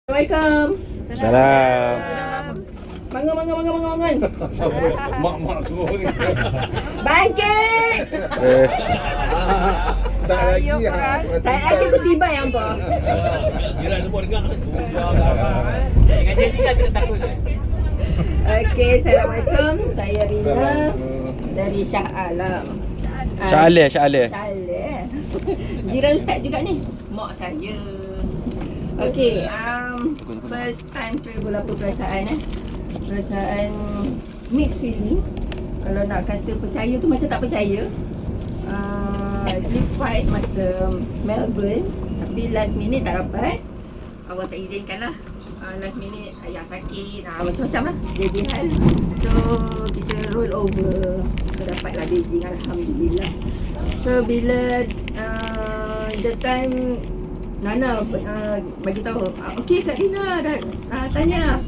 Assalamualaikum. Salam. Bangun. Mak semua ni. Bangkit. Saya lagi. Saya lagi ketiba yang apa? Jiran semua dengar. Dengan janji tak takut. Okey, Assalamualaikum. Saya Rina dari Shah Alam. Shah Alam. Shah Alam. Jiran ustaz juga ni. Mak saya. Okey, first time travel apa perasaan Perasaan mixed feeling. Kalau nak kata percaya tu macam tak percaya. Sleep fight masa Melbourne, tapi last minute tak dapat. Awak tak izinkan lah. Last minute ayah sakit, macam-macam lah jadi hal. So kita roll over, so dapatlah Beijing, Alhamdulillah. So bila the time Nana bagi tahu, okey Kak Rina dah tanya.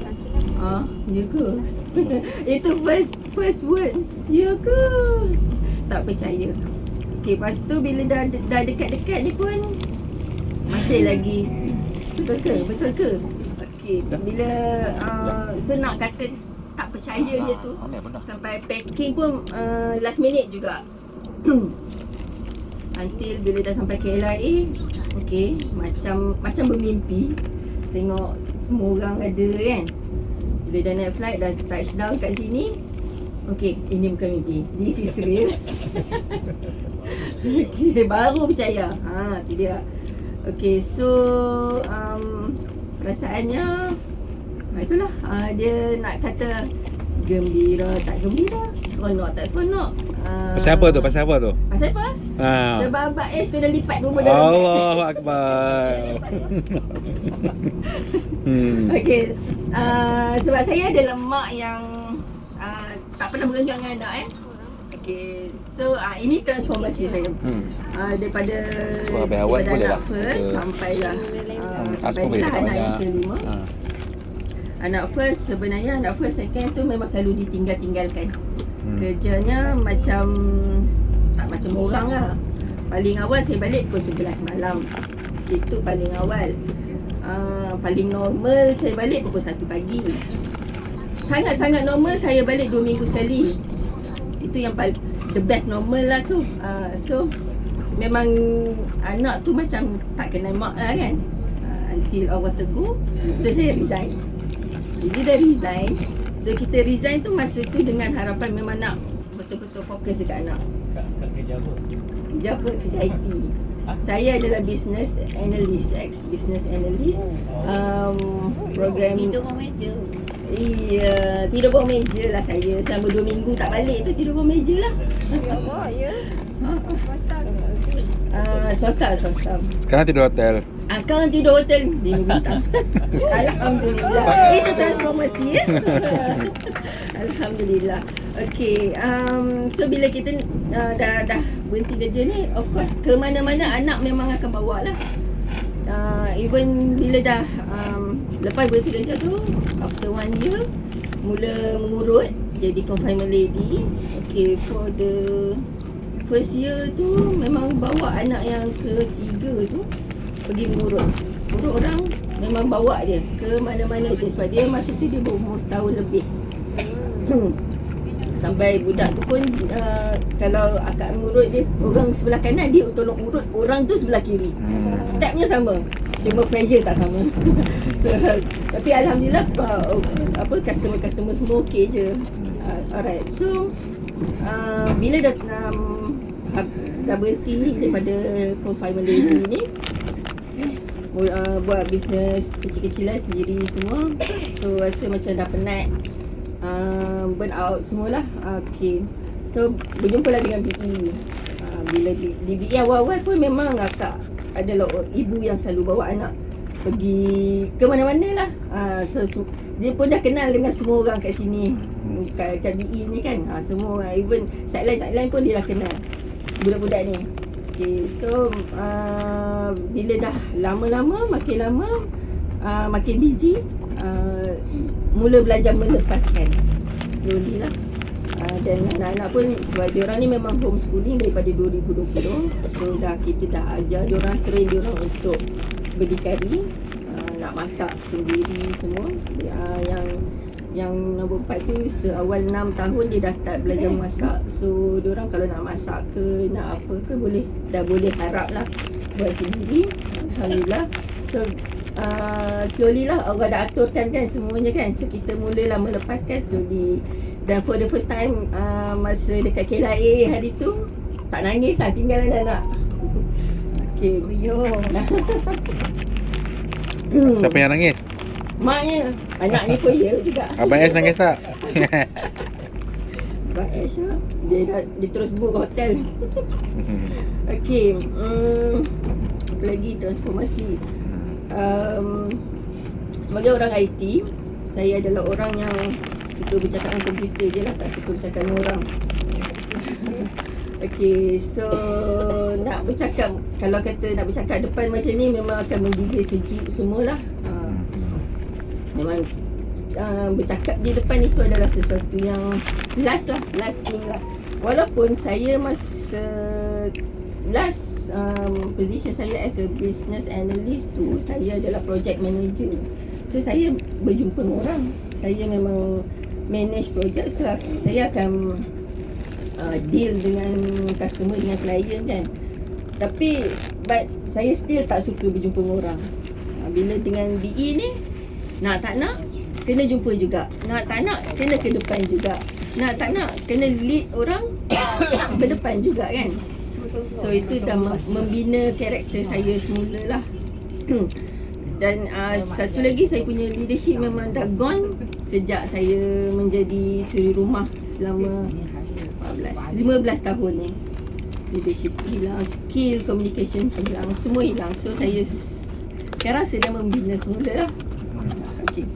Ya ke? Itu first word. Ya ke? Tak percaya. Okey, lepas tu bila dah dekat-dekat ni pun masih lagi betul ke? Okey, bila so nak kata tak percaya dia tu sampai packing pun last minute juga. Until bila dah sampai KLIA, okey, macam bermimpi. Tengok semua orang ada kan. Bila dah naik flight, dah touchdown kat sini. Okey, ini bukan mimpi. This is real. Okey, baru percaya. Tu dia. Okey, so perasaannya itulah, dia nak kata gembira tak gembira, seronok tak seronok. Pasal apa tu? Pasal apa? Sebab Abang Ash kena lipat rumah dalam Allahu Akbar. Okey, sebab saya adalah mak yang tak pernah beranjak dengan anak Okey, so ini transformasi saya. Daripada anak first sampailah sampailah anak yang kelima. Anak first, sebenarnya anak first second tu memang selalu ditinggalkan. Kerjanya macam tak macam orang lah. Paling awal saya balik pukul 11 malam. Itu paling awal. Paling normal saya balik pukul 1 pagi. Sangat-sangat normal saya balik 2 minggu sekali. Itu yang the best normal lah tu. So memang anak tu macam tak kenal mak lah kan. Until Allah tegur. So saya resign. Jadi dah resign. So kita resign tu masa tu dengan harapan memang nak betul-betul fokus dekat anak. Kerja apa? Kerja apa? Kerja IT. Saya adalah business analyst, ex-business analyst. Program Tidur bawah meja. Iya, tidur bawah meja lah saya. Selama 2 minggu tak balik tu tidur bawah meja lah. Ya Allah, ya. Swasta. Sekarang tidur hotel. Sekarang tidur hotel 5 bintang. Alhamdulillah. Itu transformasi ya. Alhamdulillah. Okey, so bila kita dah berhenti kerja ni, of course ke mana-mana anak memang akan bawa lah. Even bila dah lepas berhenti kerja tu, after 1 year mula mengurut jadi confinement lady. Okay, for the first year tu memang bawa anak yang ketiga tu pergi mengurut. Urut orang memang bawa dia ke mana-mana je sebab dia masa tu dia berumur setahun lebih. Sampai budak tu pun kalau akak mengurut dia orang sebelah kanan, dia tolong urut orang tu sebelah kiri. Stepnya sama, cuma pressure tak sama. Tapi alhamdulillah customer semua okey je. Alright, so bila dah berhenti daripada confinement lady ni, buat bisnes kecil-kecilan sendiri semua. So rasa macam dah penat, burn out semualah. Okay, so berjumpalah dengan BE. Bila di BE awal-awal pun memang akak adalah ibu yang selalu bawa anak pergi ke mana-mana lah. So dia pun dah kenal dengan semua orang kat sini, kat BE ni kan. Semua orang, even sideline pun dia dah kenal budak-budak ni. Okay, so bila dah lama-lama, makin busy, mula belajar melepaskan slowly lah. Dan anak-anak pun sebab diorang ni memang homeschooling daripada 2020. So kita dah ajar diorang, train diorang untuk berdikari, nak masak sendiri semua. Yang nombor 4 tu seawal 6 tahun dia dah start belajar masak. So diorang kalau nak masak ke nak apa ke dah boleh harap lah buat sendiri. Alhamdulillah. So slowly lah Allah dah aturkan kan semuanya kan. So kita mulalah melepaskan slowly. Dan for the first time masa dekat KLIA hari tu tak nangis lah tinggal anak-anak. Okay, buyung. Siapa yang nangis? Maknya, anak ni pun ya juga. Abang Ash nangis tak? Abang Ash lah. Dia terus book hotel. Okay, apa lagi transformasi. Sebagai orang IT, saya adalah orang yang suka bercakap dengan komputer je lah, tak suka bercakap dengan orang. Okay, so kalau kata nak bercakap depan macam ni memang akan menggigil sejuk semualah. Memang bercakap di depan itu adalah sesuatu yang last thing lah. Walaupun saya masa last position saya as a business analyst tu, saya adalah project manager. So saya berjumpa dengan orang, saya memang manage project. So saya akan deal dengan customer, dengan klien kan. Tapi saya still tak suka berjumpa dengan orang. Bila dengan BE ni, nak tak nak kena jumpa juga, nak tak nak kena ke depan juga, nak tak nak kena lead orang berdepan juga kan. So itu dah membina karakter saya semula lah. Dan satu lagi, saya punya leadership memang dah gone sejak saya menjadi suri rumah selama 15 tahun ni. Leadership hilang, skill communication hilang, semua hilang. So saya sekarang sedang membina semula lah. Okay.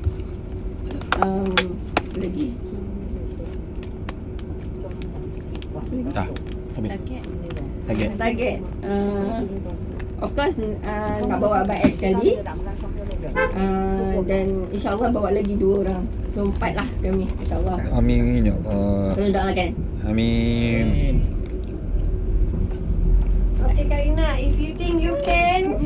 Apa lagi? Target. Of course nak bawa Abang Ash sekali. Dan insyaAllah bawa lagi 2 orang. So 4 lah kami, insyaAllah. Amin ya Allah. Tolong doakan. Amin. Okay Karina, if you think you can,